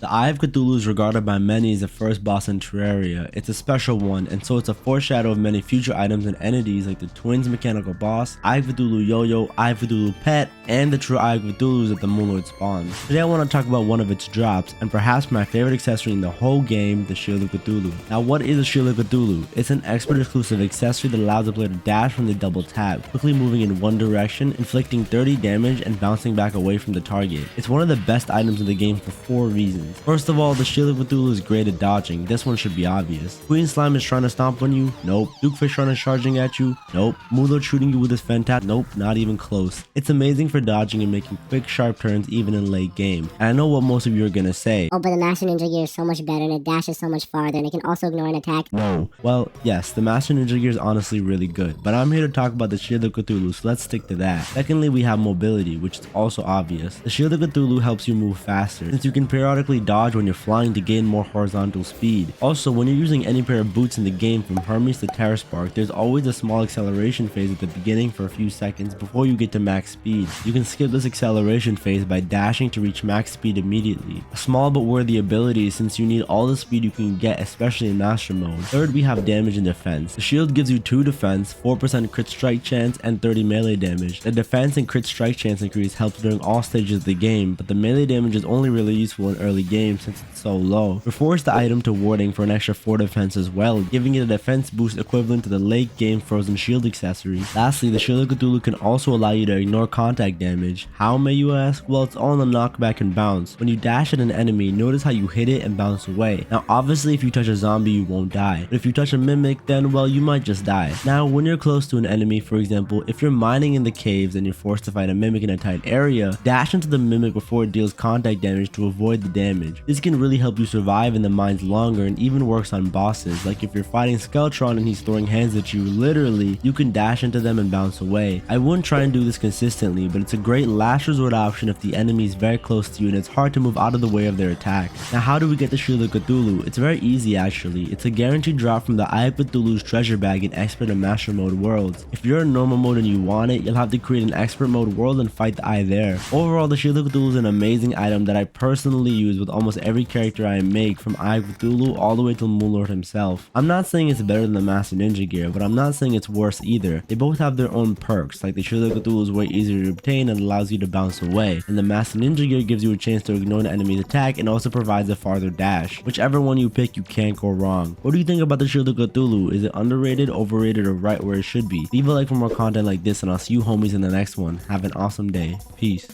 The Eye of Cthulhu is regarded by many as the first boss in Terraria. It's a special one, and so it's a foreshadow of many future items and entities like the Twins mechanical boss, Eye of Cthulhu Yo-Yo, Eye of Cthulhu Pet, and the true Eye of Cthulhu that the Moonlord spawns. Today I want to talk about one of its drops, and perhaps my favorite accessory in the whole game, the Shield of Cthulhu. Now what is a Shield of Cthulhu? It's an expert exclusive accessory that allows the player to dash when they double tap, quickly moving in one direction, inflicting 30 damage and bouncing back away from the target. It's one of the best items in the game for 4 reasons. First of all, the Shield of Cthulhu is great at dodging. This one should be obvious. Queen Slime is trying to stomp on you? Nope. Dukefish Run is charging at you? Nope. Moonlord shooting you with his Fantat? Nope, not even close. It's amazing for dodging and making quick sharp turns even in late game. And I know what most of you are gonna say. Oh, but the Master Ninja Gear is so much better and it dashes so much farther and it can also ignore an attack. Whoa. Well, yes, the Master Ninja Gear is honestly really good, but I'm here to talk about the Shield of Cthulhu, so let's stick to that. Secondly, we have mobility, which is also obvious. The Shield of Cthulhu helps you move faster, since you can periodically dodge when you're flying to gain more horizontal speed. Also, when you're using any pair of boots in the game from Hermes to Terra Spark, there's always a small acceleration phase at the beginning for a few seconds before you get to max speed. You can skip this acceleration phase by dashing to reach max speed immediately. A small but worthy ability since you need all the speed you can get, especially in Master Mode. Third, we have damage and defense. The shield gives you 2 defense, 4% crit strike chance, and 30 melee damage. The defense and crit strike chance increase helps during all stages of the game, but the melee damage is only really useful in early game since it's so low. Reforce the item to warding for an extra 4 defense as well, giving it a defense boost equivalent to the late game frozen shield accessory. Lastly, the Shield of Cthulhu can also allow you to ignore contact damage. How, may you ask? Well, it's all in the knockback and bounce. When you dash at an enemy, notice how you hit it and bounce away. Now obviously if you touch a zombie you won't die, but if you touch a mimic then well you might just die. Now when you're close to an enemy, for example if you're mining in the caves and you're forced to fight a mimic in a tight area, dash into the mimic before it deals contact damage to avoid the damage. This can really help you survive in the mines longer and even works on bosses, like if you're fighting Skeletron and he's throwing hands at you, literally you can dash into them and bounce away. I wouldn't try and do this consistently, but it's a great last resort option if the enemy is very close to you and it's hard to move out of the way of their attack. Now how do we get the Shield of Cthulhu? It's very easy actually. It's a guaranteed drop from the Eye of Cthulhu's treasure bag in Expert and Master Mode worlds. If you're in normal mode and you want it, you'll have to create an Expert Mode world and fight the Eye there. Overall, the Shield of Cthulhu is an amazing item that I personally use with almost every character I make, from Eye of Cthulhu all the way to Moonlord himself. I'm not saying it's better than the Master Ninja Gear, but I'm not saying it's worse either. They both have their own perks, like the Shield of Cthulhu is way easier to obtain and allows you to bounce away, and the Master Ninja Gear gives you a chance to ignore an enemy's attack and also provides a farther dash. Whichever one you pick, you can't go wrong. What do you think about the Shield of Cthulhu? Is it underrated, overrated, or right where it should be? Leave a like for more content like this and I'll see you homies in the next one. Have an awesome day. Peace.